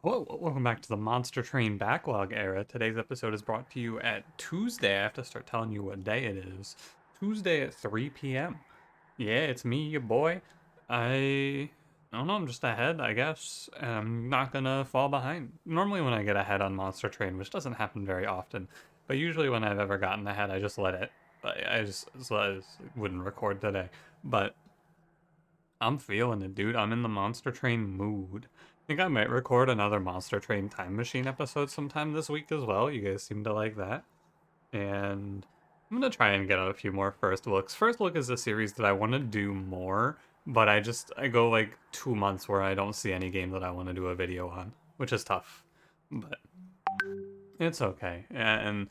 Hello, welcome back to the Monster Train Backlog era. Today's episode is brought to you at Tuesday. I have to start telling you what day it is. Tuesday at 3 p.m. Yeah, it's me, your boy. I don't know, I'm just ahead, I guess. And I'm not gonna fall behind. Normally when I get ahead on Monster Train, which doesn't happen very often, but usually when I've ever gotten ahead, I just let it. But I just wouldn't record today. But I'm feeling it, dude. I'm in the Monster Train mood. I think I might record another Monster Train Time Machine episode sometime this week as well. You guys seem to like that. And I'm gonna try and get out a few more first looks. First look is a series that I want to do more, but I go like 2 months where I don't see any game that I want to do a video on, which is tough. But it's okay. And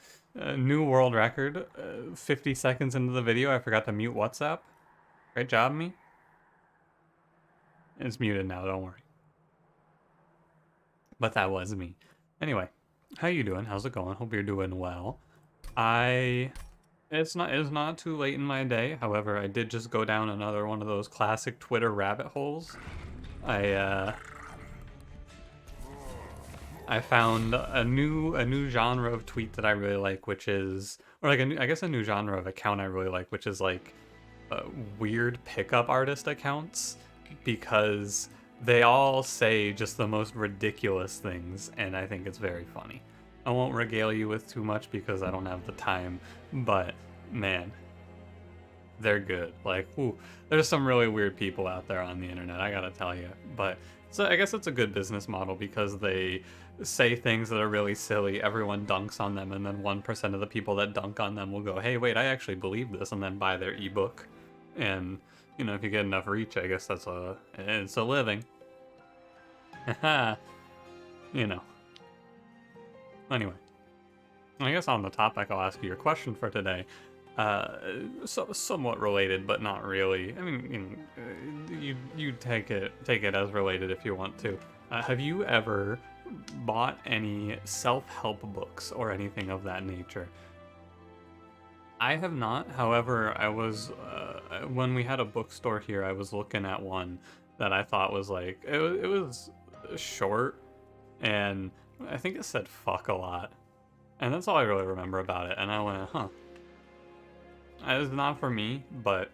new world record, 50 seconds into the video, I forgot to mute WhatsApp. Great job, me. It's muted now, don't worry. But that was me. Anyway, how you doing? How's it going? Hope you're doing well. It's not too late in my day. However, I did just go down another one of those classic Twitter rabbit holes. I found a new genre of tweet that I really like, which is, or like I guess a new genre of account I really like, which is like weird pickup artist accounts, because they all say just the most ridiculous things, and I think it's very funny. I won't regale you with too much because I don't have the time, but man, they're good. Like, ooh, there's some really weird people out there on the internet, I gotta tell you. But so I guess it's a good business model because they say things that are really silly, everyone dunks on them, and then 1% of the people that dunk on them will go, hey, wait, I actually believe this, and then buy their ebook. And, you know, if you get enough reach, I guess it's a living. Haha. You know. Anyway. I guess on the topic, I'll ask you your question for today. Somewhat related, but not really. I mean, you take it as related if you want to. Have you ever bought any self-help books or anything of that nature? I have not. However, I was when we had a bookstore here, I was looking at one that I thought was like it was short, and I think it said "fuck" a lot, and that's all I really remember about it. And I went, huh, it's not for me, but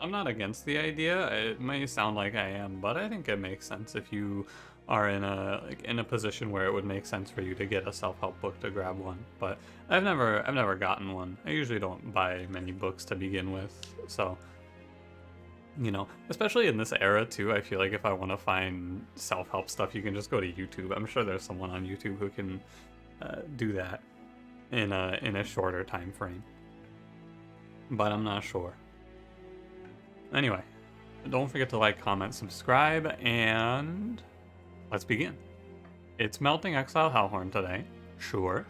I'm not against the idea. It may sound like I am, but I think it makes sense if you are in a position where it would make sense for you to get a self-help book to grab one. But I've never gotten one. I usually don't buy many books to begin with, so you know, especially in this era too, I feel like if I want to find self-help stuff, you can just go to YouTube. I'm sure there's someone on YouTube who can do that in a shorter time frame, but I'm not sure. Anyway, don't forget to like, comment, subscribe, and let's begin. It's Melting Exile Hellhorned today, sure.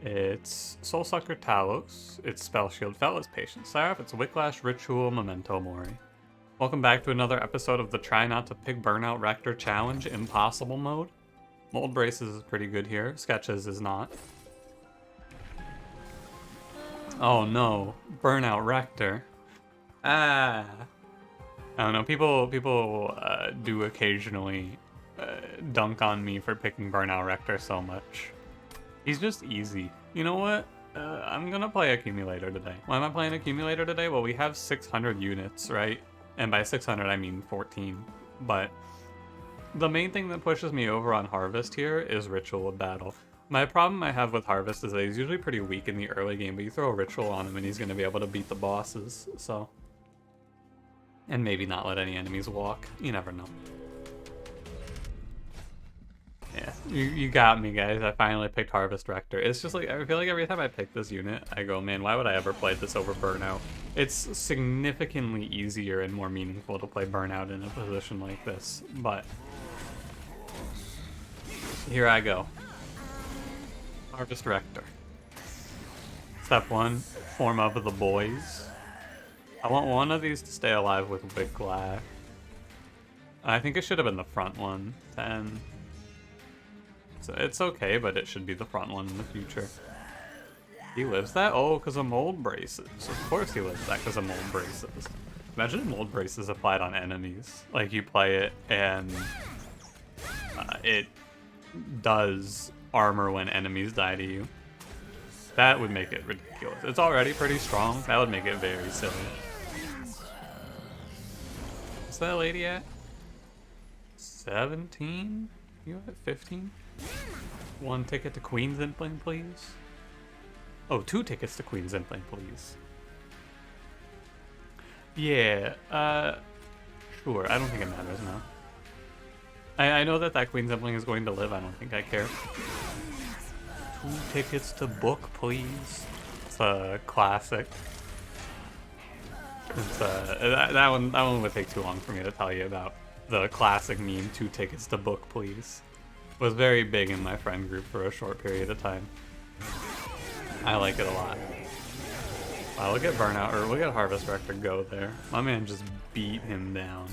It's Soulsucker Talos, it's Spell Shield Fel, it's Patience Seraph, it's Wicklash Ritual Memento Mori. Welcome back to another episode of the Try Not to Pick Burnout Rector Challenge Impossible Mode. Mold Braces is pretty good here, Sketches is not. Oh no, Burnout Rector. I don't know, people do occasionally dunk on me for picking Burnout Rector so much. He's just easy. You know what? I'm gonna play Accumulator today. Why am I playing Accumulator today? Well, we have 600 units, right? And by 600, I mean 14. But the main thing that pushes me over on Harvest here is Ritual of Battle. My problem I have with Harvest is that he's usually pretty weak in the early game, but you throw a Ritual on him and he's gonna be able to beat the bosses, so. And maybe not let any enemies walk. You never know. Yeah, you got me, guys. I finally picked Harvest Rector. It's just like, I feel like every time I pick this unit, I go, man, why would I ever play this over Burnout? It's significantly easier and more meaningful to play Burnout in a position like this, but here I go. Harvest Rector. Step 1, form of the boys. I want one of these to stay alive with Wicklash. I think it should have been the front one. 10. It's okay, but it should be the front one in the future. He lives that? Oh, because of mold braces. Of course he lives that because of mold braces. Imagine mold braces applied on enemies. Like, you play it and it does armor when enemies die to you. That would make it ridiculous. It's already pretty strong. That would make it very silly. What's that lady at? 17? You at 15? 1 ticket to Queen's Impling, please. Oh, 2 tickets to Queen's Impling, please. Yeah, sure. I don't think it matters now. I know that Queen's Impling is going to live. I don't think I care. 2 tickets to book, please. It's a classic. It's that one would take too long for me to tell you about. The classic meme, 2 tickets to book, please. Was very big in my friend group for a short period of time. I like it a lot. Wow, look at Burnout, or look at Harvest Rector go there. My man just beat him down.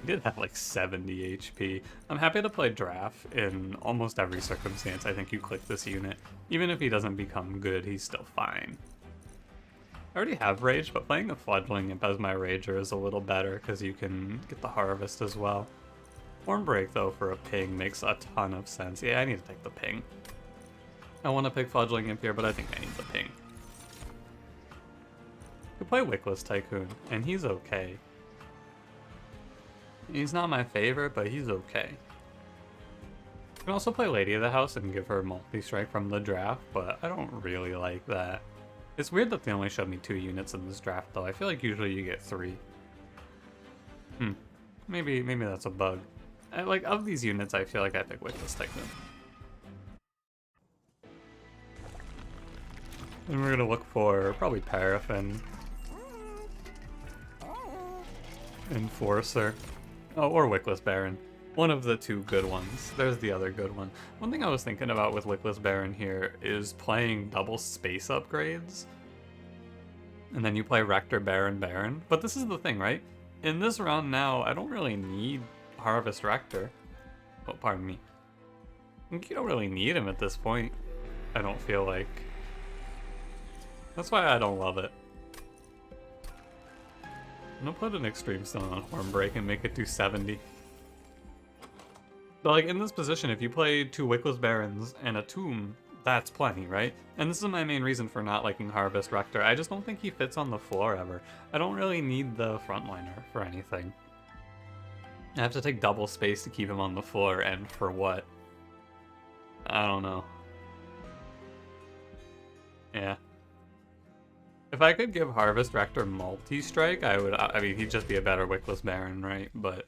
He did have like 70 HP. I'm happy to play Draft in almost every circumstance. I think you click this unit. Even if he doesn't become good, he's still fine. I already have Rage, but playing a Fledgling Imp as my Rager is a little better because you can get the Harvest as well. Hornbreak, though, for a ping makes a ton of sense. Yeah, I need to take the ping. I want to pick Fledgling Imp here, but I think I need the ping. Could play Wickless Tycoon, and he's okay. He's not my favorite, but he's okay. I can also play Lady of the House and give her multi-strike from the draft, but I don't really like that. It's weird that they only showed me 2 units in this draft, though. I feel like usually you get 3. Maybe that's a bug. Like, of these units, I feel like I pick Wickless Tycoon. And we're gonna look for probably Paraffin. Enforcer. Oh, or Wickless Baron. One of the 2 good ones. There's the other good one. One thing I was thinking about with Wickless Baron here is playing double space upgrades. And then you play Rector, Baron, Baron. But this is the thing, right? In this round now, I don't really need Harvest Rector. Oh, pardon me. I think you don't really need him at this point. I don't feel like. That's why I don't love it. I'm gonna put an Extreme Stone on Hornbreak and make it do 70. But like in this position, if you play 2 Wickless Barons and a Tomb, that's plenty, right? And this is my main reason for not liking Harvest Rector. I just don't think he fits on the floor ever. I don't really need the frontliner for anything. I have to take double space to keep him on the floor, and for what? I don't know. Yeah. If I could give Harvest Rector multi-strike, I would. I mean, he'd just be a better Wickless Baron, right? But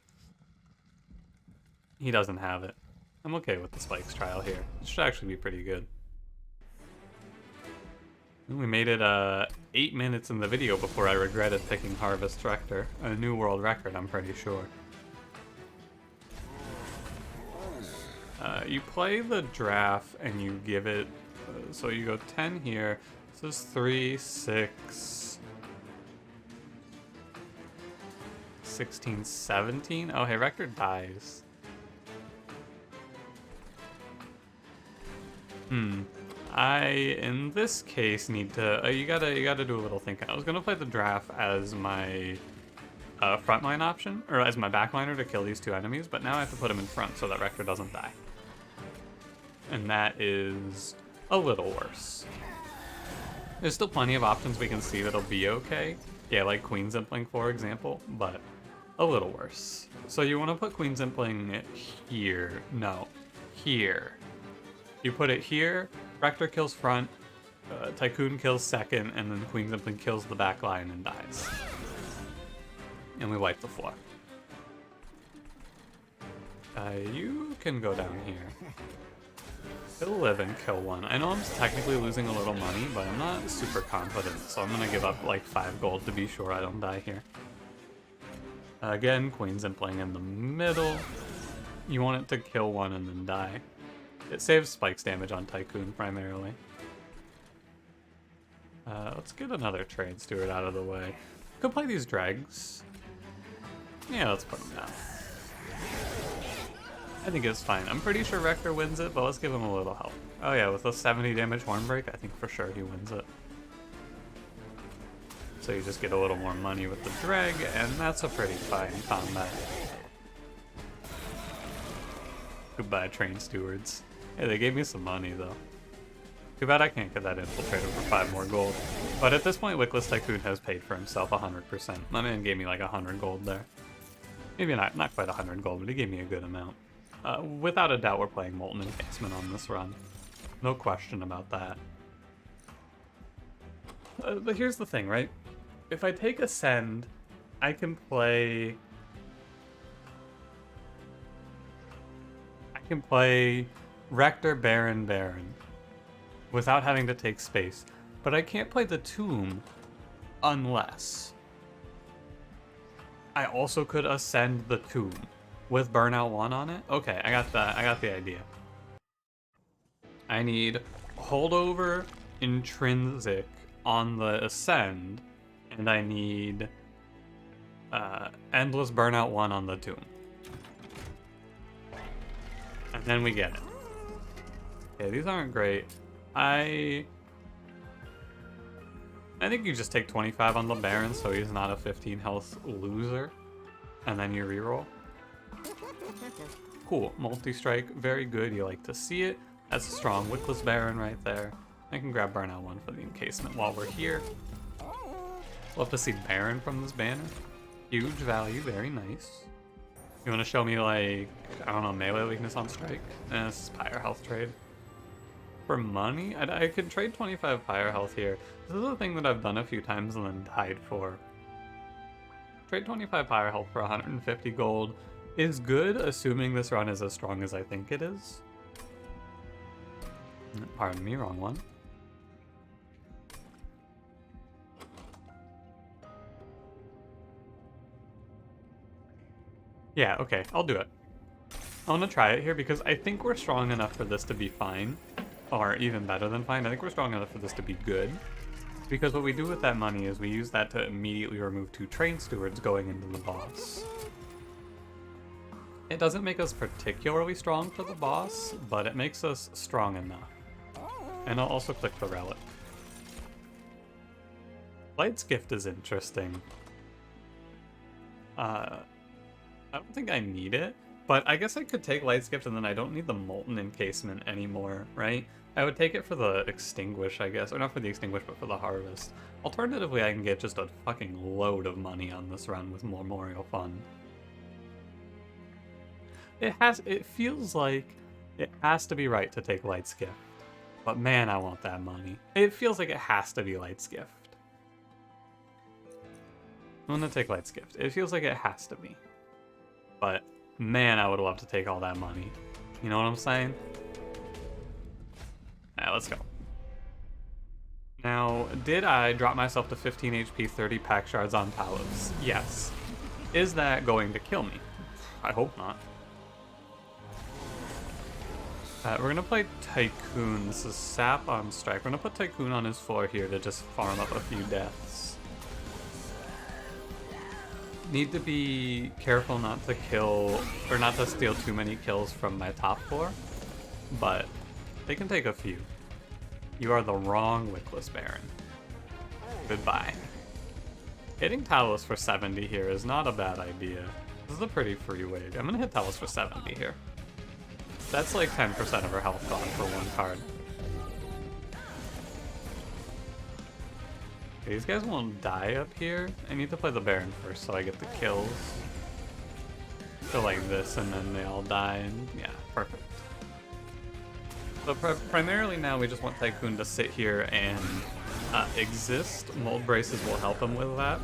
he doesn't have it. I'm okay with the Spikes trial here. It should actually be pretty good. We made it 8 minutes in the video before I regretted picking Harvest Rector. A new world record, I'm pretty sure. You play the draft and you give it, so you go 10 here. This is 3, 6, 16, 17. Oh, hey, Rector dies. I, in this case, need to, you gotta do a little thinking. I was gonna play the draft as my frontline option, or as my backliner to kill these 2 enemies, but now I have to put him in front so that Rector doesn't die. And that is a little worse. There's still plenty of options we can see that'll be okay. Yeah, like Queen's Impling, for example, but a little worse. So you want to put Queen's Impling here. No, here. You put it here, Rector kills front, Tycoon kills second, and then Queen's Impling kills the back line and dies. And we wipe the floor. You can go down here. It'll live and kill 1. I know I'm technically losing a little money, but I'm not super confident, so I'm gonna give up like 5 gold to be sure I don't die here. Again, Queen's Impling in the middle. You want it to kill 1 and then die. It saves Spikes damage on Tycoon primarily. Let's get another Trade Steward out of the way. Could play these dregs. Yeah, let's put them down. I think it's fine. I'm pretty sure Rector wins it, but let's give him a little help. Oh yeah, with a 70 damage Hornbreak, I think for sure he wins it. So you just get a little more money with the drag, and that's a pretty fine combat. Goodbye, train stewards. Hey, they gave me some money, though. Too bad I can't get that infiltrator for 5 more gold. But at this point, Wickless Tycoon has paid for himself 100%. My man gave me like 100 gold there. Maybe not quite 100 gold, but he gave me a good amount. Without a doubt, we're playing Molten Encasement on this run. No question about that. But here's the thing, right? If I take Ascend, I can play Rector Baron without having to take space. But I can't play the Tomb unless I also could Ascend the Tomb with Burnout 1 on it. Okay, I got the idea. I need Holdover Intrinsic on the Ascend, and I need Endless Burnout 1 on the Tomb. And then we get it. Okay, these aren't great. I think you just take 25 on the Baron so he's not a 15 health loser. And then you reroll. Cool, multi-strike, very good, you like to see it. That's a strong Wickless Baron right there. I can grab Burnout 1 for the encasement while we're here. Love to see Baron from this banner. Huge value, very nice. You want to show me, like, I don't know, melee weakness on strike? This is Pyre health trade. For money? I could trade 25 Pyre health here. This is a thing that I've done a few times and then died for. Trade 25 Pyre health for 150 gold is good, assuming this run is as strong as I think it is. Pardon me, wrong one. Yeah, okay, I'll do it. I want to try it here because I think we're strong enough for this to be fine. Or even better than fine. I think we're strong enough for this to be good. Because what we do with that money is we use that to immediately remove 2 train stewards going into the boss. It doesn't make us particularly strong for the boss, but it makes us strong enough. And I'll also click the relic. Light's Gift is interesting. I don't think I need it, but I guess I could take Light's Gift and then I don't need the Molten Encasement anymore, right? I would take it for the Extinguish, I guess. Or not for the Extinguish, but for the Harvest. Alternatively, I can get just a fucking load of money on this run with Memorial Fund. It feels like it has to be right to take Light's Gift. But man, I want that money. It feels like it has to be Light's Gift. I'm gonna take Light's Gift. It feels like it has to be. But man, I would love to take all that money. You know what I'm saying? Alright, let's go. Now, did I drop myself to 15 HP, 30 pack shards on Talos? Yes. Is that going to kill me? I hope not. We're going to play Tycoon. This is Sap on Strike. We're going to put Tycoon on his floor here to just farm up a few deaths. Need to be careful not to kill, or not to steal too many kills from my top floor, but they can take a few. You are the wrong Wickless Baron. Goodbye. Hitting Talos for 70 here is not a bad idea. This is a pretty free wage. I'm gonna hit Talos for 70 here. That's like 10% of her health gone for one card. Okay, these guys won't die up here. I need to play the Baron first so I get the kills. Go like this and then they all die and yeah, perfect. So primarily now we just want Tycoon to sit here and exist. Mold Braces will help him with that.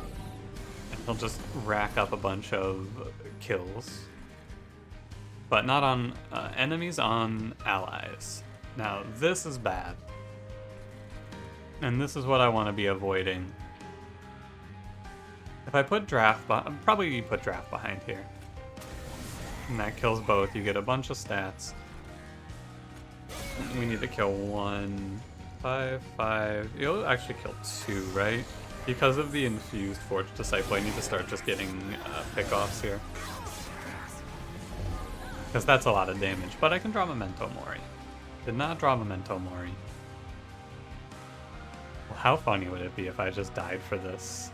And he'll just rack up a bunch of kills. But not on enemies, on allies. Now this is bad. And this is what I want to be avoiding. If I put Draft, probably put Draft behind here. And that kills both. You get a bunch of stats. We need to kill 1, 5, 5. You'll actually kill 2, right? Because of the infused Forged Disciple, I need to start just getting pickoffs here. Because that's a lot of damage. But I can draw Memento Mori. Did not draw Memento Mori. Well, how funny would it be if I just died for this?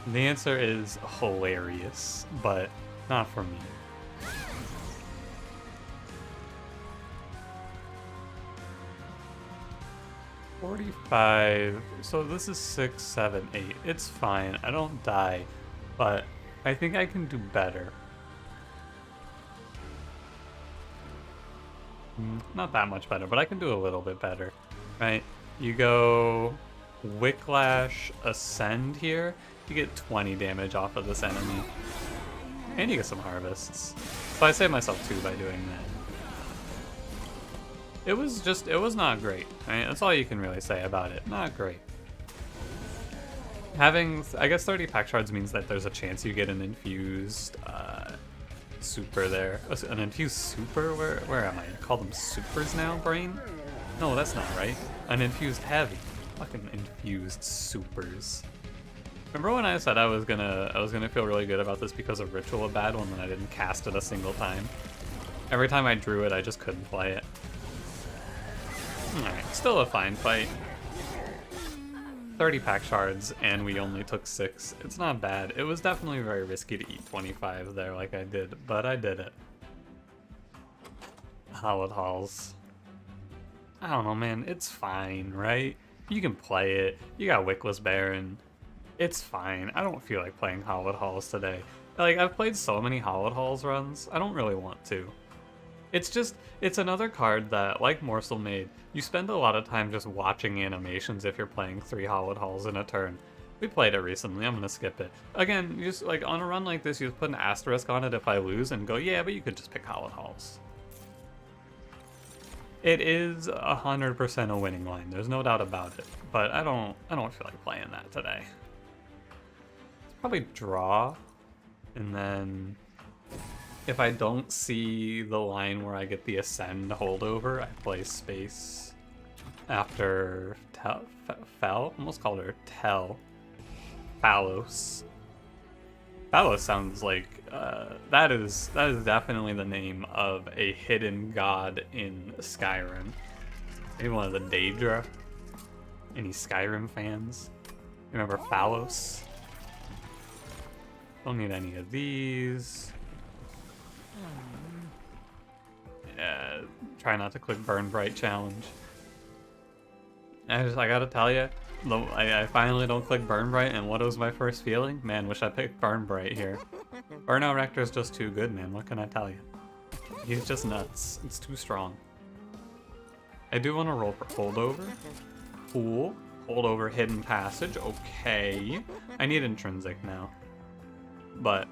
The answer is hilarious, but not for me. 45. So this is 6, 7, 8. It's fine. I don't die, but I think I can do better. Not that much better, but I can do a little bit better, right? You go Wicklash Ascend here, you get 20 damage off of this enemy. And you get some harvests. So I saved myself 2 by doing that. It was not great, right? That's all you can really say about it. Not great. Having, I guess 30 pack shards means that there's a chance you get an infused super there. An infused super? Where am I? I call them supers now, brain? No, that's not right. An infused heavy. Fucking infused supers. Remember when I said I was gonna feel really good about this because of Ritual of Bad One when I didn't cast it a single time? Every time I drew it, I just couldn't play it. Alright, still a fine fight. 30 pack shards, and we only took 6. It's not bad. It was definitely very risky to eat 25 there like I did, but I did it. Hallowed Halls. I don't know, man. It's fine, right? You can play it. You got Wickless Baron. It's fine. I don't feel like playing Hallowed Halls today. Like, I've played so many Hallowed Halls runs, I don't really want to. It's another card that, like Morsel Maid, you spend a lot of time just watching animations if you're playing 3 Hallowed Halls in a turn. We played it recently, I'm gonna skip it. Again, you just, like, on a run like this, you just put an asterisk on it if I lose and go, yeah, but you could just pick Hallowed Halls. It is 100% a winning line, there's no doubt about it, but I don't feel like playing that today. Probably draw, and then if I don't see the line where I get the Ascend holdover, I play Space after Fel? Almost called her Tel. Phalos. Phalos sounds like, that is definitely the name of a hidden god in Skyrim. Maybe one of the Daedra. Any Skyrim fans? Remember Phalos? Don't need any of these. Try not to click Burn Bright challenge. I gotta tell you, I finally don't click Burn Bright, and what was my first feeling? Man, wish I picked Burn Bright here. Burnout Rector is just too good, man. What can I tell you? He's just nuts. It's too strong. I do want to roll for Holdover. Cool. Holdover Hidden Passage. Okay. I need Intrinsic now. But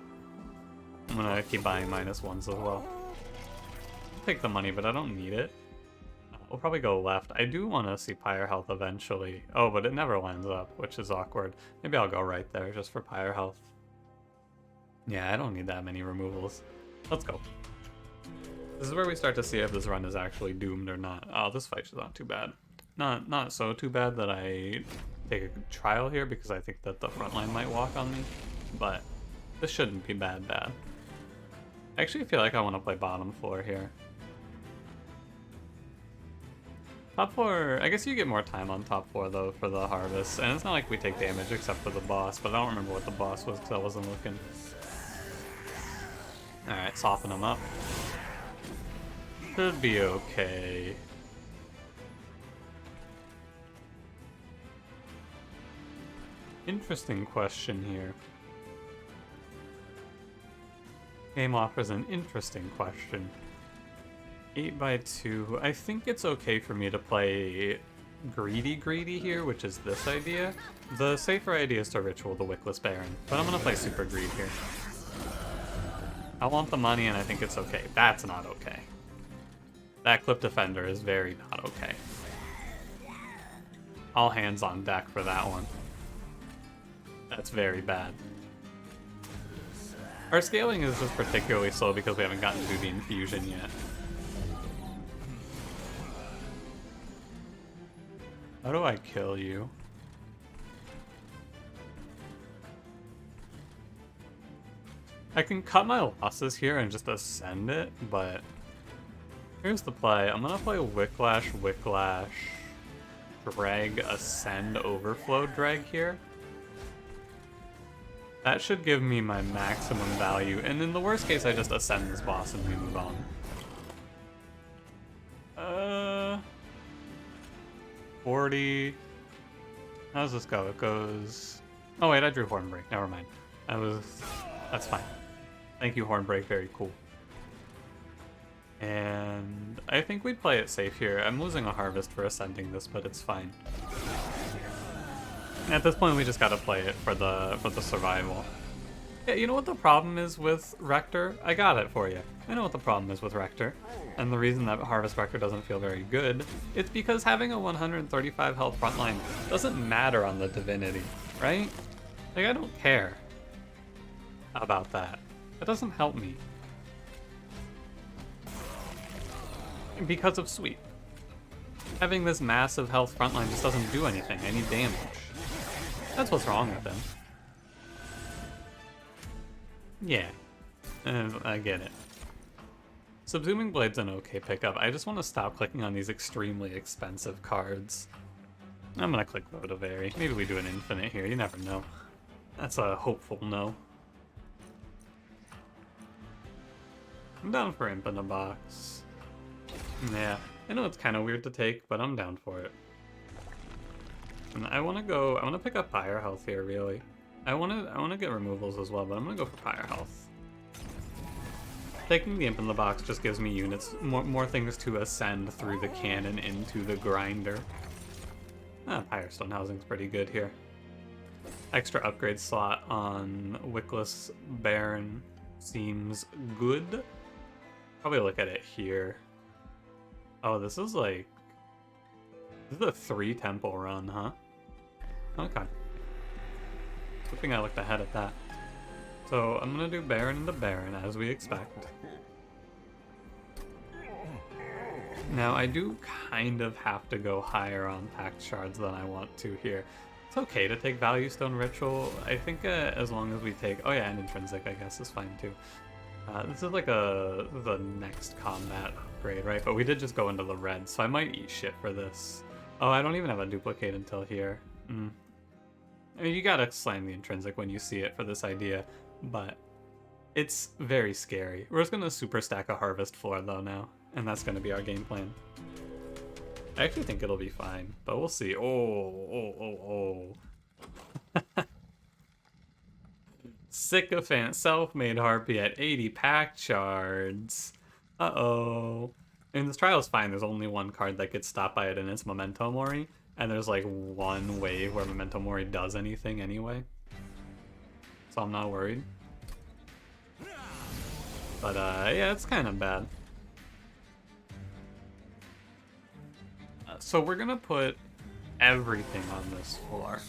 I'm gonna keep buying -1s as well. I'll take the money, but I don't need it. We'll probably go left. I do want to see Pyre Health eventually. Oh, but it never lines up, which is awkward. Maybe I'll go right there just for Pyre Health. Yeah, I don't need that many removals. Let's go. This is where we start to see if this run is actually doomed or not. Oh, this fight's not too bad. Not so too bad that I take a trial here because I think that the front line might walk on me, but this shouldn't be bad. I actually feel like I want to play bottom floor here. Top floor, I guess you get more time on top floor though for the harvest, and it's not like we take damage except for the boss, but I don't remember what the boss was because I wasn't looking. Alright, soften them up. Should be okay. Interesting question here. Game offers an interesting question. 8x2. I think it's okay for me to play greedy here, which is this idea. The safer idea is to ritual the Wickless Baron, but I'm gonna play super greed here. I want the money and I think it's okay. That's not okay. That Clip Defender is very not okay. All hands on deck for that one. That's very bad. Our scaling is just particularly slow because we haven't gotten to the infusion yet. How do I kill you? I can cut my losses here and just ascend it, but here's the play. I'm gonna play Wicklash, drag, ascend, overflow drag here. That should give me my maximum value, and in the worst case I just ascend this boss and we move on. 40. How does this go? It goes... Oh wait, I drew Hornbreak. Never mind. That's fine. Thank you, Hornbreak. Very cool. And I think we'd play it safe here. I'm losing a harvest for ascending this, but it's fine. At this point, we just gotta play it for the survival. Yeah, you know what the problem is with Rector? I got it for you. I know what the problem is with Rector. And the reason that Harvest Rector doesn't feel very good, it's because having a 135 health frontline doesn't matter on the Divinity, right? Like, I don't care about that. It doesn't help me. Because of Sweep. Having this massive health frontline just doesn't do anything. I need damage. That's what's wrong with him. Yeah, I get it. Subsuming Blade's an okay pickup. I just want to stop clicking on these extremely expensive cards. I'm gonna click Votavary. Maybe we do an infinite here, you never know. That's a hopeful no. I'm down for Imp in a box. Yeah, I know it's kind of weird to take, but I'm down for it. And I want to pick up Fire Health here, really. I want to get removals as well, but I'm going to go for Fire Health. Taking the Imp in the box just gives me units, more things to ascend through the cannon into the grinder. Firestone Housing's pretty good here. Extra upgrade slot on Wickless Baron seems good. Probably look at it here. Oh, this is a 3 temple run, huh? Okay. Good thing I looked ahead at that. So I'm gonna do Baron into Baron as we expect. Now I do kind of have to go higher on Pact Shards than I want to here. It's okay to take Value Stone Ritual. I think as long as we take... Oh yeah, and Intrinsic I guess is fine too. This is like the next combat upgrade, right? But we did just go into the red, so I might eat shit for this. Oh, I don't even have a duplicate until here. I mean, you gotta slam the Intrinsic when you see it for this idea, but it's very scary. We're just gonna super stack a Harvest Floor though now, and that's gonna be our game plan. I actually think it'll be fine, but we'll see. Oh. Sycophant Self-Made Harpy at 80 Pact Shards. Uh-oh. I mean, this trial is fine. There's only one card that gets stopped by it, and it's Memento Mori. And there's like one wave where Memento Mori does anything anyway. So I'm not worried. But yeah, it's kind of bad. So we're gonna put everything on this floor.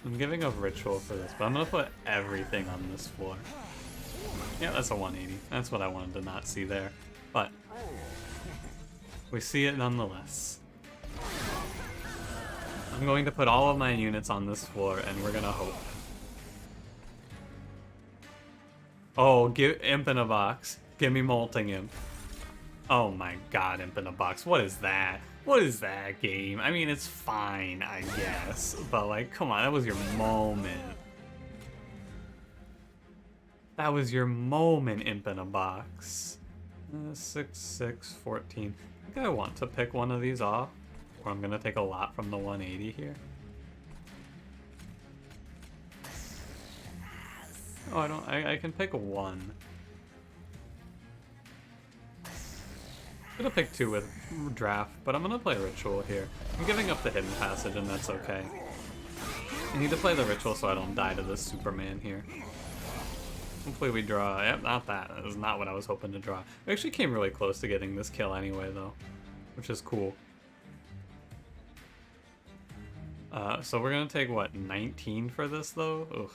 I'm giving a ritual for this, but I'm gonna put everything on this floor. Yeah, that's a 180. That's what I wanted to not see there. But we see it nonetheless. I'm going to put all of my units on this floor, and we're gonna hope. Oh, give Imp in a box. Give me Molting Imp. Oh my god, Imp in a box. What is that? What is that game? I mean, it's fine, I guess. But, like, come on, that was your moment. That was your moment, Imp in a box. 6, 6, 14. I think I want to pick one of these off, or I'm gonna take a lot from the 180 here. Oh, I can pick one. I'm gonna pick 2 with Draft, but I'm gonna play Ritual here. I'm giving up the Hidden Passage, and that's okay. I need to play the Ritual so I don't die to this Superman here. Hopefully we draw. Yep, not that. That is not what I was hoping to draw. We actually came really close to getting this kill anyway, though, which is cool. So we're gonna take, what, 19 for this, though? Ugh.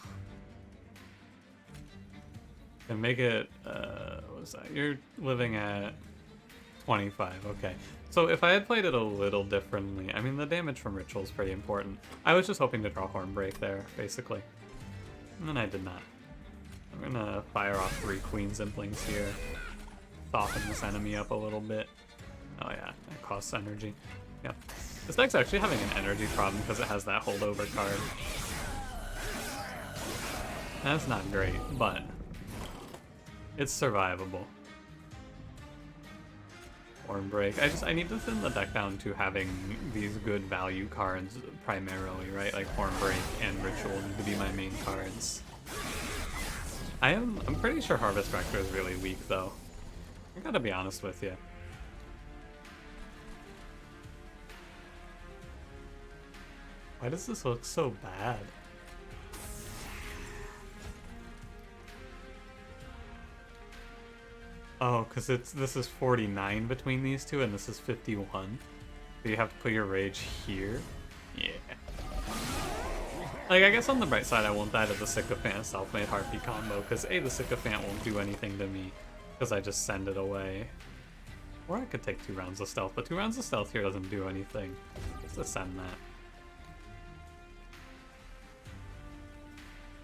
And make it, what was that? You're living at 25, okay. So if I had played it a little differently, I mean, the damage from Ritual is pretty important. I was just hoping to draw Hornbreak there, basically. And then I did not. I'm gonna fire off 3 Queen Zimplings here. Soften this enemy up a little bit. Oh yeah, that costs energy. Yep. This deck's actually having an energy problem because it has that holdover card. That's not great, but it's survivable. Break. I need to thin the deck down to having these good value cards primarily, right? Like Horn Break and Ritual need to be my main cards. I'm pretty sure Harvest Vector is really weak though. I gotta be honest with you. Why does this look so bad? Oh, because this is 49 between these two, and this is 51. So you have to put your rage here? Yeah. Like, I guess on the bright side, I won't die to the Sycophant Self-Made Harpy combo, because A, the Sycophant won't do anything to me, because I just send it away. Or I could take 2 rounds of stealth, but 2 rounds of stealth here doesn't do anything. Just to send that.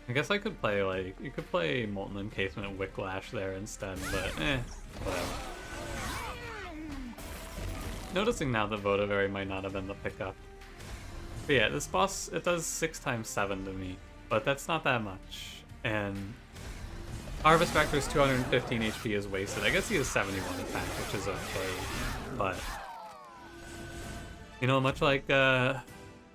I guess I could play, like, you could play Molten Encasement Wicklash there instead, but whatever. Noticing now that Votivary might not have been the pickup. But yeah, this boss, it does 6 times 7 to me, but that's not that much. And Harvest Vector's 215 HP is wasted. I guess he has 71 attack, which is okay, but you know, much like I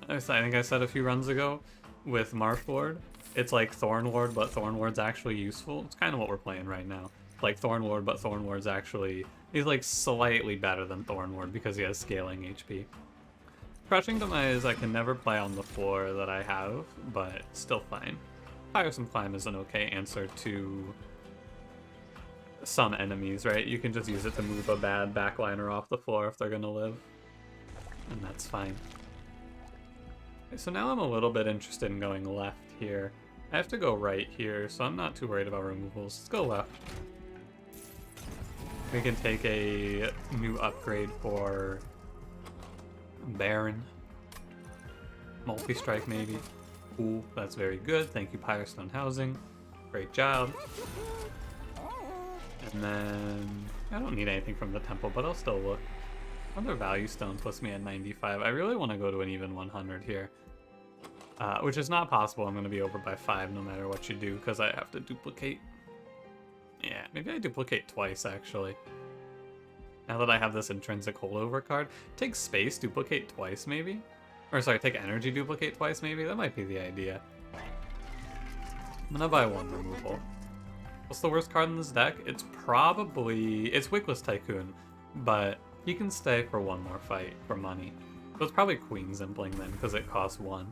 think I said a few runs ago with Marsh Lord, it's like Thorn Lord, but Thorn Lord's actually useful. It's kind of what we're playing right now. Like Thorn Lord, but Thorn Lord's actually, he's like slightly better than Thorn Lord because he has scaling HP. Crushing Demise I can never play on the floor that I have, but still fine. Tiresome Climb is an okay answer to some enemies, right? You can just use it to move a bad backliner off the floor if they're gonna live. And that's fine. Okay, so now I'm a little bit interested in going left here. I have to go right here, so I'm not too worried about removals. Let's go left. We can take a new upgrade for Baron. Multi-strike maybe. Ooh, that's very good. Thank you, Pyrestone Housing. Great job. And then I don't need anything from the temple, but I'll still look. Another value stone puts me at 95. I really want to go to an even 100 here. Which is not possible. I'm going to be over by 5 no matter what you do, because I have to duplicate. Yeah, maybe I duplicate twice, actually. Now that I have this intrinsic holdover card. Take space, duplicate twice, maybe? Or sorry, take energy, duplicate twice, maybe? That might be the idea. I'm going to buy 1 removal. What's the worst card in this deck? It's probably... It's Wickless Tycoon, but he can stay for 1 more fight for money. So it's probably Queen Zimpling then, because it costs 1.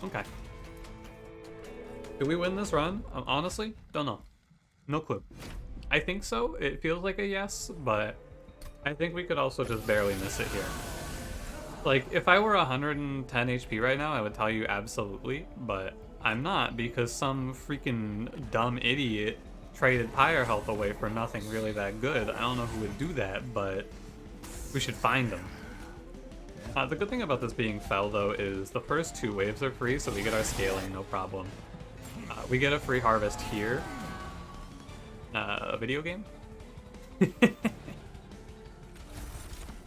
Okay. Do we win this run? Honestly, don't know. No clue. I think so. It feels like a yes, but I think we could also just barely miss it here. Like, if I were 110 HP right now, I would tell you absolutely, but I'm not, because some freaking dumb idiot traded Pyre health away for nothing really that good. I don't know who would do that, but we should find them. The good thing about this being Fell, though, is the first 2 waves are free, so we get our scaling, no problem. We get a free harvest here. A video game?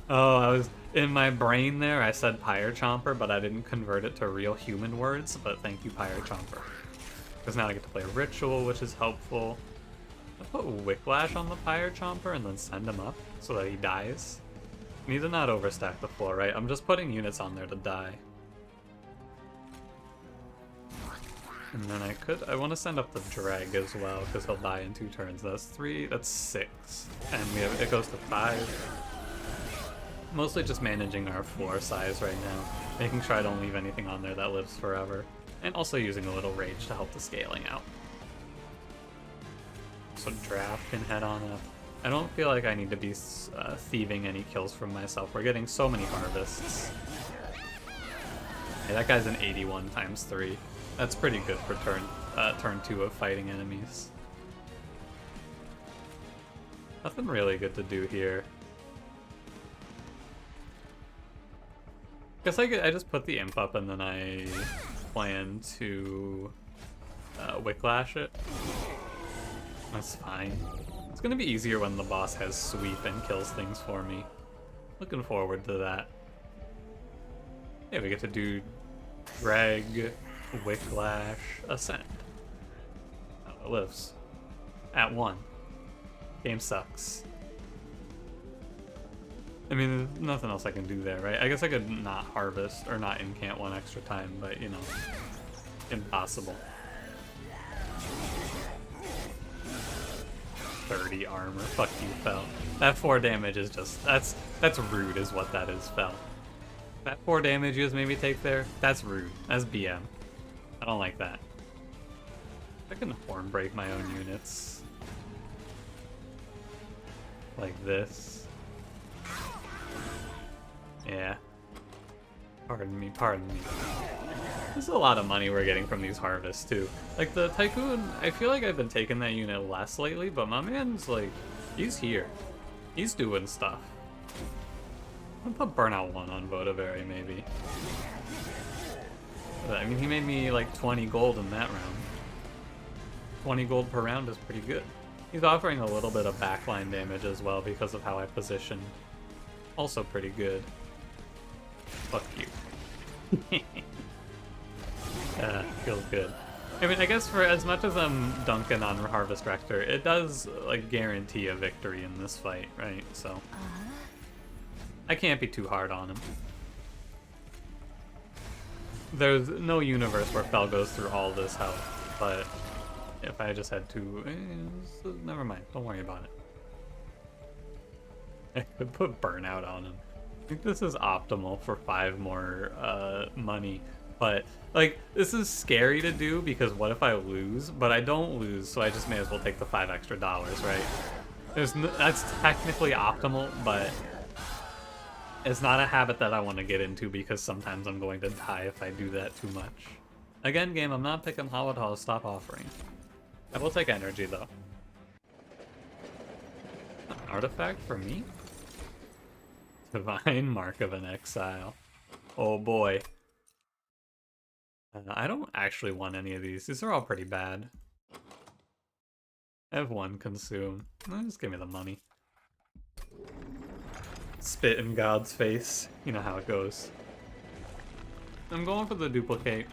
Oh, I was... In my brain there, I said Pyre Chomper, but I didn't convert it to real human words, but thank you, Pyre Chomper. Because now I get to play a Ritual, which is helpful. I put Wicklash on the Pyre Chomper and then send him up so that he dies. Need to not overstack the floor, right? I'm just putting units on there to die. And then I want to send up the Dreg as well, because he'll die in 2 turns. That's 3, that's 6. And it goes to 5. Mostly just managing our floor size right now. Making sure I don't leave anything on there that lives forever. And also using a little rage to help the scaling out. So Draft can head on up. I don't feel like I need to be thieving any kills from myself. We're getting so many harvests. Hey, that guy's an 81 times 3. That's pretty good for turn 2 of fighting enemies. Nothing really good to do here. Guess I just put the imp up and then I plan to Wicklash it. That's fine. It's gonna be easier when the boss has sweep and kills things for me. Looking forward to that. Yeah, we get to do Drag, Wicklash, Ascend. Oh, it lives. At 1. Game sucks. I mean, there's nothing else I can do there, right? I guess I could not harvest or not incant one extra time, but you know, impossible. 30 armor. Fuck you, Fel. That 4 damage is just that's rude, is what that is, Fel. That 4 damage you just made me take there, that's rude. That's BM. I don't like that. I can horn break my own units. Like this. Yeah. Pardon me, pardon me. This is a lot of money we're getting from these harvests, too. Like, the Tycoon, I feel like I've been taking that unit less lately, but my man's, like, he's here. He's doing stuff. I'll put Burnout 1 on Votavary, maybe. I mean, he made me, like, 20 gold in that round. 20 gold per round is pretty good. He's offering a little bit of backline damage as well because of how I position. Also pretty good. Fuck you. Feels good. I mean, I guess for as much as I'm dunking on Harvest Rector, it does, like, guarantee a victory in this fight, right? So, I can't be too hard on him. There's no universe where Fel goes through all this health, but if I just had to... never mind, don't worry about it. I could put Burnout on him. I think this is optimal for 5 more money. But, like, this is scary to do because what if I lose? But I don't lose, so I just may as well take the $5 extra, right? That's technically optimal, but it's not a habit that I want to get into because sometimes I'm going to die if I do that too much. Again, game, I'm not picking Howard. Stop offering. I will take energy, though. An artifact for me? Divine Mark of an Exile. Oh boy. I don't actually want any of these. These are all pretty bad. I have 1 consume. Just give me the money. Spit in God's face. You know how it goes. I'm going for the duplicate.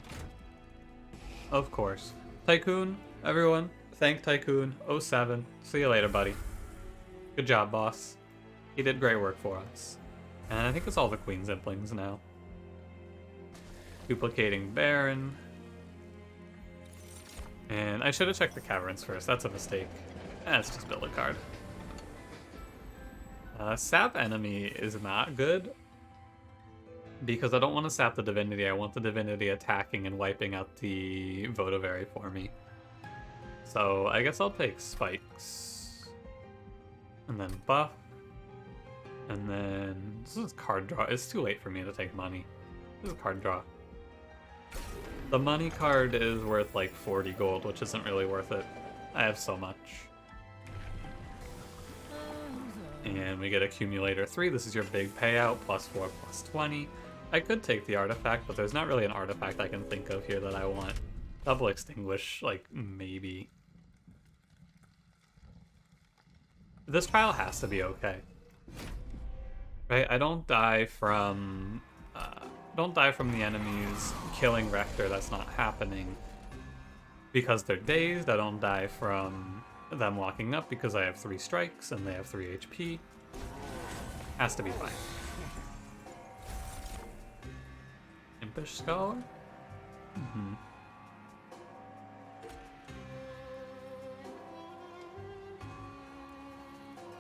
Of course. Tycoon, everyone. Thank Tycoon 07. See you later, buddy. Good job, boss. He did great work for us. And I think it's all the Queen's Implings now. Duplicating Baron. And I should have checked the Caverns first. That's a mistake. Let's just build a card. Sap enemy is not good. Because I don't want to sap the Divinity. I want the Divinity attacking and wiping out the Votavary for me. So I guess I'll take Spikes. And then buff. And then... This is card draw. It's too late for me to take money. This is card draw. The money card is worth like 40 gold, which isn't really worth it. I have so much. And we get Accumulator 3. This is your big payout. +4, +20. I could take the artifact, but there's not really an artifact I can think of here that I want. Double Extinguish, like, maybe. This trial has to be okay. Right? I don't die from... don't die from the enemies killing Rector. That's not happening. Because they're dazed. I don't die from them walking up because I have 3 strikes and they have 3 HP. Has to be fine. Impish Scholar? Mm-hmm.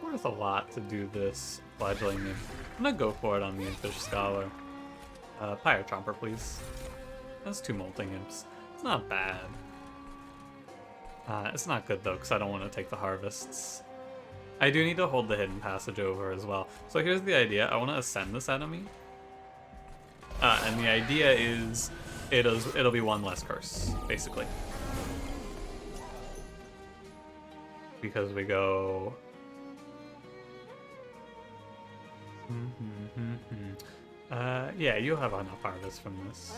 Worth a lot to do this fledgling. I'm gonna go for it on the Impish Scholar. Pyre Chomper, please. That's 2 Molting Imps. It's not bad. It's not good, though, because I don't want to take the Harvests. I do need to hold the Hidden Passage over as well. So here's the idea. I want to ascend this enemy. And the idea is it'll be 1 less curse, basically. Because we go... yeah, you'll have enough harvest from this.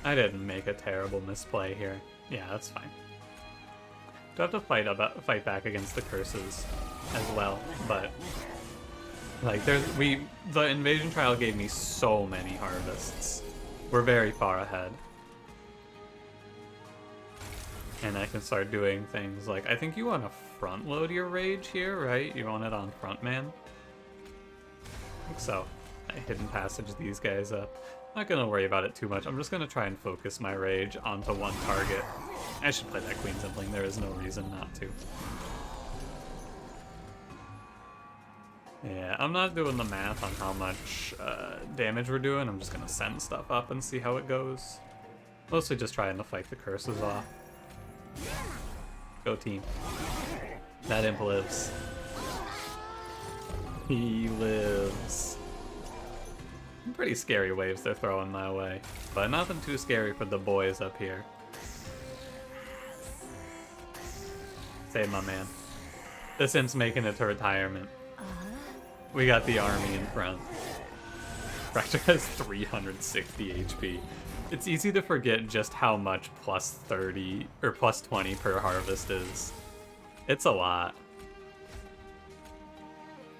I didn't make a terrible misplay here. Yeah, that's fine. Do have to fight back against the curses as well, but like the invasion trial gave me so many harvests. We're very far ahead. And I can start doing things like, I think you want to front load your rage here, right? You want it on front man. So I hidden passage these guys up. Not gonna worry about it too much. I'm just gonna try and focus my rage onto one target. I should play that Queen's Impling. There is no reason not to. Yeah, I'm not doing the math on how much damage we're doing. I'm just gonna send stuff up and see how it goes. Mostly just trying to fight the curses off. Go team. That imp lives. He lives. Pretty scary waves they're throwing my way, but nothing too scary for the boys up here. Save my man. This imp's making it to retirement. We got the army in front. Rector has 360 HP. It's easy to forget just how much plus 30 or plus 20 per harvest is. It's a lot.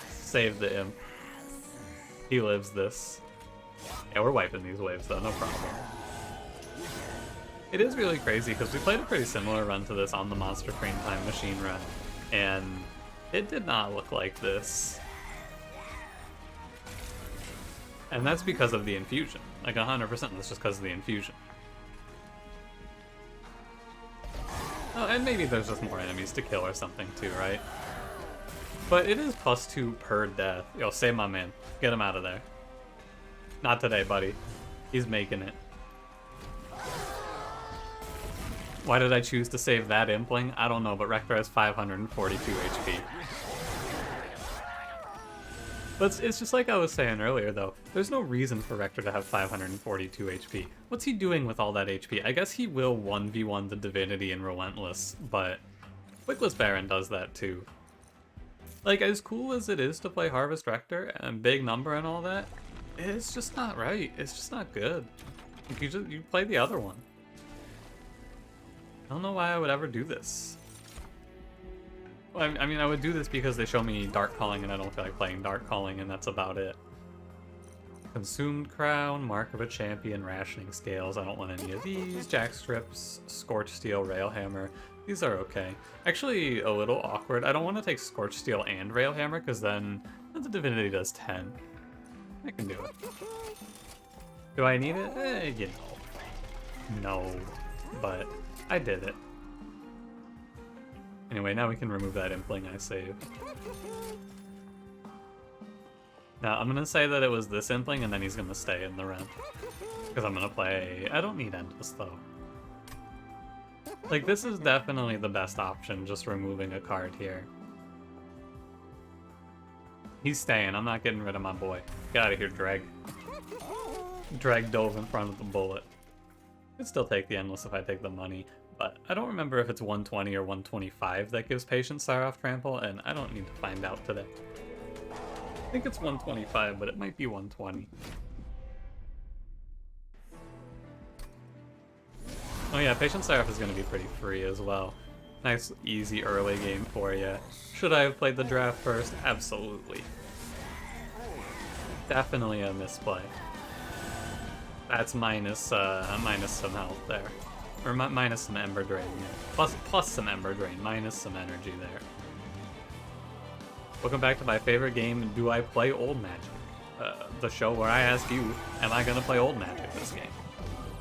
Save the imp. He lives this. Yeah, we're wiping these waves though, no problem. It is really crazy because we played a pretty similar run to this on the monstertrain time machine run, and it did not look like this. And that's because of the infusion. Like 100%, that's just because of the infusion. Oh, and maybe there's just more enemies to kill or something too, right? But it is +2 per death. Yo, save my man. Get him out of there. Not today, buddy. He's making it. Why did I choose to save that impling? I don't know, but Rector has 542 HP. But it's just like I was saying earlier, though. There's no reason for Rector to have 542 HP. What's he doing with all that HP? I guess he will 1v1 the Divinity in Relentless, but Wickless Baron does that too. Like, as cool as it is to play Harvest Rector and big number and all that, it's just not right. It's just not good. Like, you play the other one. I don't know why I would ever do this. Well, I mean, I would do this because they show me Dark Calling and I don't feel like playing Dark Calling, and that's about it. Consumed Crown, Mark of a Champion, Rationing Scales. I don't want any of these. Jack Strips, Scorch Steel, Railhammer. These are okay. Actually, a little awkward. I don't want to take Scorch Steel and Railhammer because then the Divinity does 10. I can do it. Do I need it? You know. No. But I did it. Anyway, now we can remove that impling I saved. Now, I'm gonna say that it was this impling, and then he's gonna stay in the round. Because I'm gonna play... I don't need Endless, though. Like, this is definitely the best option, just removing a card here. He's staying. I'm not getting rid of my boy. Get out of here, Dreg. Dreg dove in front of the bullet. I'd still take the Endless if I take the money, but I don't remember if it's 120 or 125 that gives Patient Sire off Trample, and I don't need to find out today. I think it's 125, but it might be 120. Oh yeah, Patient Seraph is going to be pretty free as well. Nice, easy early game for you. Should I have played the draft first? Absolutely. Definitely a misplay. That's minus some health there. Or minus some Ember Drain. Yeah. Plus some Ember Drain, minus some energy there. Welcome back to my favorite game, Do I Play Old Magic? The show where I ask you, am I going to play Old Magic this game?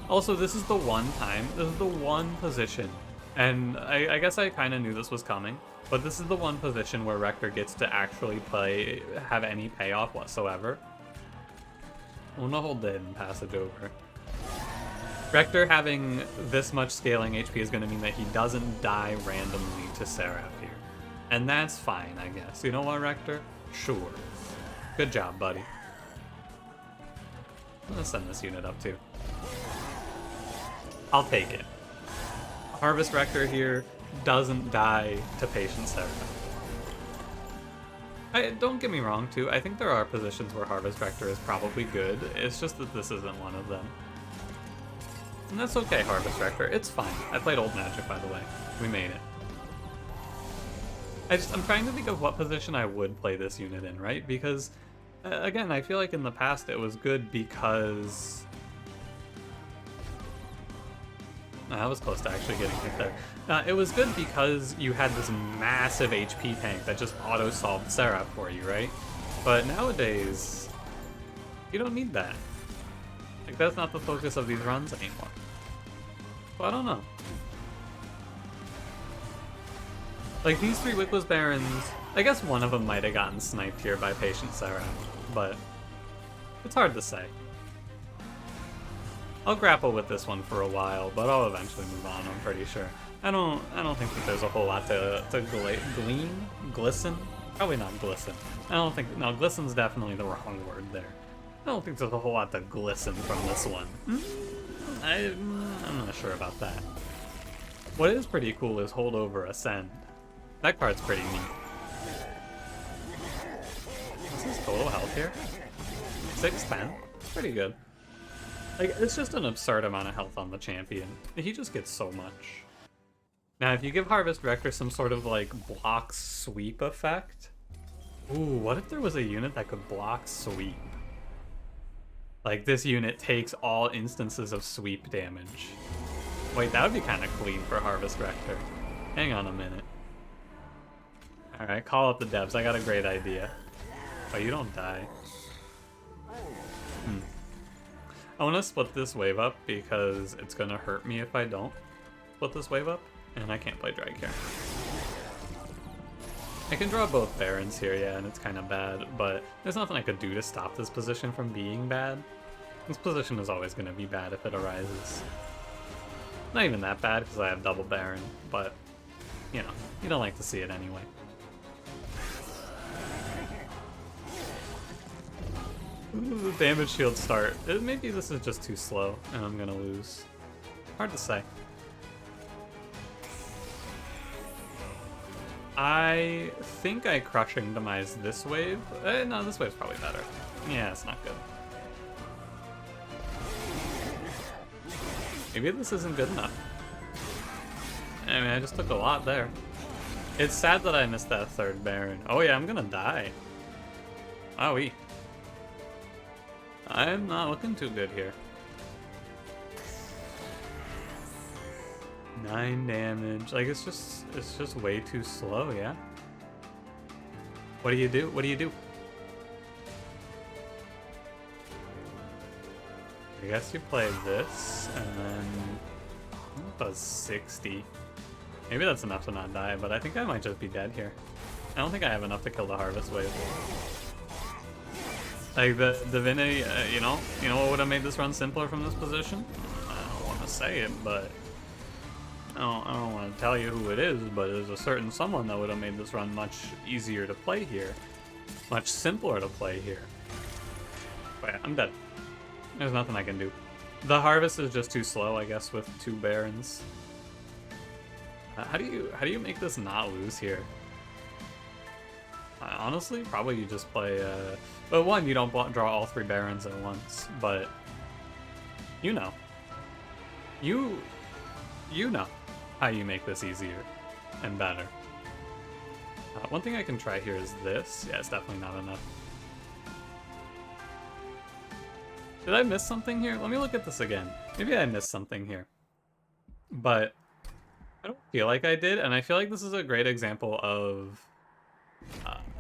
Also, this is the one position, and I guess I kind of knew this was coming, but this is the one position where Rector gets to actually have any payoff whatsoever. I'm gonna hold the hidden passage over. Rector having this much scaling HP is gonna mean that he doesn't die randomly to Seraph here. And that's fine, I guess. You know what, Rector? Sure. Good job, buddy. I'm gonna send this unit up too. I'll take it. Harvest Rector here doesn't die to Patient Seraph. Don't get me wrong, too. I think there are positions where Harvest Rector is probably good. It's just that this isn't one of them. And that's okay, Harvest Rector. It's fine. I played Old Magic, by the way. We made it. I'm trying to think of what position I would play this unit in, right? Because, again, I feel like in the past it was good because... I was close to actually getting hit there. It was good because you had this massive HP tank that just auto-solved Seraph for you, right? But nowadays, You don't need that. Like, that's not the focus of these runs anymore. Well, I don't know. Like, these 3 Wickless Barons, I guess one of them might have gotten sniped here by Patient Seraph, but it's hard to say. I'll grapple with this one for a while, but I'll eventually move on, I'm pretty sure. I don't think that there's a whole lot to glean? Glisten? Probably not glisten. I don't think, no, glisten's definitely the wrong word there. I don't think there's a whole lot to glisten from this one. I'm not sure about that. What is pretty cool is Hold Over Ascend. That card's pretty neat. What's his total health here? 610? Pretty good. Like, it's just an absurd amount of health on the champion. He just gets so much. Now, if you give Harvest Rector some sort of, like, block sweep effect... Ooh, what if there was a unit that could block sweep? Like, this unit takes all instances of sweep damage. Wait, that would be kind of clean for Harvest Rector. Hang on a minute. Alright, call up the devs. I got a great idea. Oh, you don't die. I want to split this wave up because it's going to hurt me if I don't split this wave up. And I can't play Drag here. I can draw both Barons here, yeah, and it's kind of bad, but there's nothing I could do to stop this position from being bad. This position is always going to be bad if it arises. Not even that bad because I have double Baron, but, you know, you don't like to see it anyway. Ooh, damage shield start. Maybe this is just too slow and I'm going to lose. Hard to say. I think I crushing demise this wave. No, this wave's probably better. Yeah, it's not good. Maybe this isn't good enough. I mean, I just took a lot there. It's sad that I missed that 3rd Baron. Oh yeah, I'm gonna die. Wowee. I'm not looking too good here. 9 damage. Like, it's just way too slow, yeah? What do you do? What do you do? I guess you play this, and then... It does 60. Maybe that's enough to not die, but I think I might just be dead here. I don't think I have enough to kill the Harvest Wave. Like, the Divinity, you know what would have made this run simpler from this position? I don't want to say it, but... I don't want to tell you who it is, but there's a certain someone that would have made this run much easier to play here. Much simpler to play here. But yeah, I'm dead. There's nothing I can do. The Harvest is just too slow, I guess, with 2 Barons. How do you make this not lose here? Honestly, probably you just play, but one, you don't draw all 3 Barons at once, but you know. You know how you make this easier and better. One thing I can try here is this. Yeah, it's definitely not enough. Did I miss something here? Let me look at this again. Maybe I missed something here. But I don't feel like I did, and I feel like this is a great example of...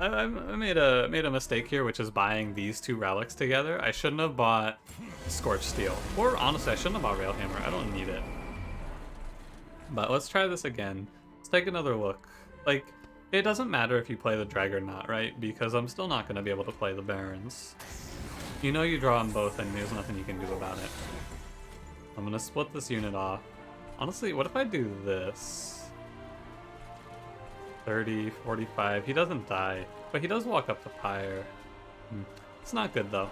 I made a mistake here, which is buying these 2 relics together. I shouldn't have bought Scorched Steel. Or honestly, I shouldn't have bought Railhammer. I don't need it. But let's try this again. Let's take another look. Like, it doesn't matter if you play the Drag or not, right? Because I'm still not going to be able to play the Barons. You know you draw them both and there's nothing you can do about it. I'm going to split this unit off. Honestly, what if I do this? 30, 45. He doesn't die, but he does walk up the pyre. It's not good, though.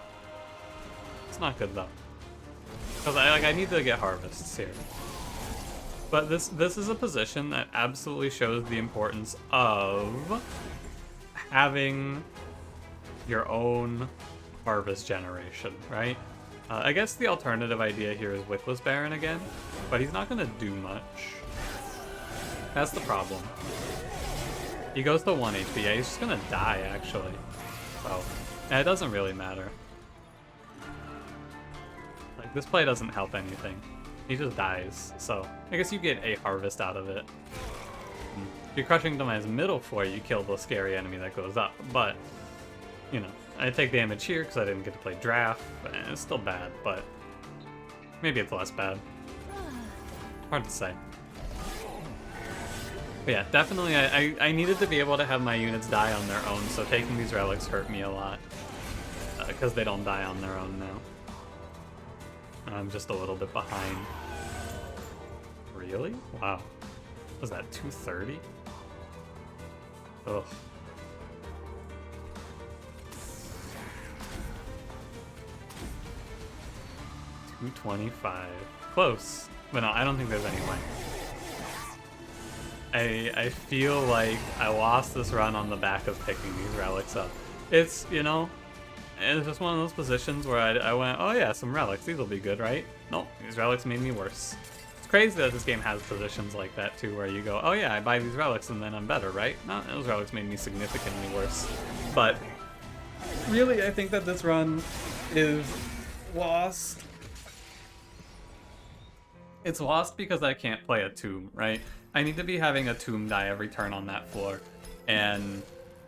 It's not good, though. Because I need to get harvests here. But this is a position that absolutely shows the importance of having your own harvest generation, right? I guess the alternative idea here is Wickless Baron again, but he's not going to do much. That's the problem. He goes to 1 HP. Yeah, he's just going to die, actually. So, yeah, it doesn't really matter. Like, this play doesn't help anything. He just dies, so I guess you get a harvest out of it. If you're crushing Demise middle 4, you kill the scary enemy that goes up, but, you know, I take damage here because I didn't get to play draft. It's still bad, but maybe it's less bad. Hard to say. But yeah, definitely I needed to be able to have my units die on their own, so taking these relics hurt me a lot. Because they don't die on their own now. I'm just a little bit behind. Really? Wow. Was that 230? Ugh. $225. Close. But no, I don't think there's any way. I feel like I lost this run on the back of picking these relics up. It's, you know, it's just one of those positions where I went, oh yeah, some relics, these will be good, right? Nope, these relics made me worse. It's crazy that this game has positions like that too, where you go, oh yeah, I buy these relics and then I'm better, right? No, those relics made me significantly worse. But really, I think that this run is lost. It's lost because I can't play a tomb, right? I need to be having a tomb die every turn on that floor. And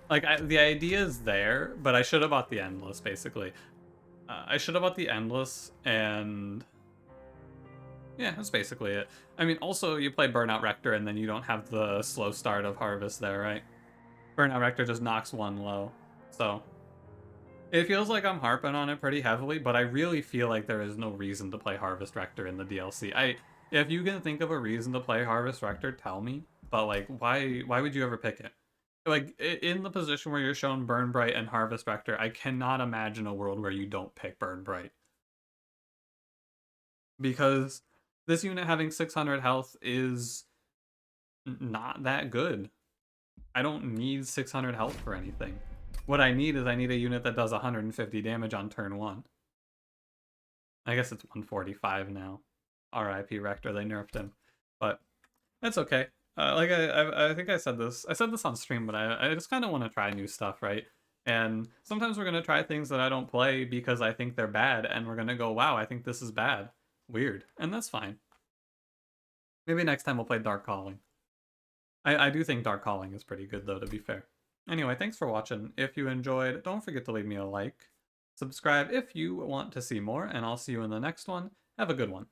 like, the idea is there, but I should have bought the Endless, basically. I should have bought the Endless, and yeah, that's basically it. I mean, also, you play Burnout Rector, and then you don't have the slow start of Harvest there, right? Burnout Rector just knocks one low, so it feels like I'm harping on it pretty heavily, but I really feel like there is no reason to play Harvest Rector in the DLC. If you can think of a reason to play Harvest Rector, tell me. But like, why would you ever pick it? Like, in the position where you're shown Burn Bright and Harvest Rector, I cannot imagine a world where you don't pick Burn Bright. Because this unit having 600 health is not that good. I don't need 600 health for anything. What I need is I need a unit that does 150 damage on turn 1. I guess it's 145 now. R.I.P. Rector, they nerfed him. But that's okay. Like I think I said this on stream, but I just kind of want to try new stuff, right? And sometimes we're going to try things that I don't play because I think they're bad, and we're going to go, wow, I think this is bad. Weird. And that's fine. Maybe next time we'll play Dark Calling. I do think Dark Calling is pretty good, though, to be fair. Anyway, thanks for watching. If you enjoyed, don't forget to leave me a like. Subscribe if you want to see more, and I'll see you in the next one. Have a good one.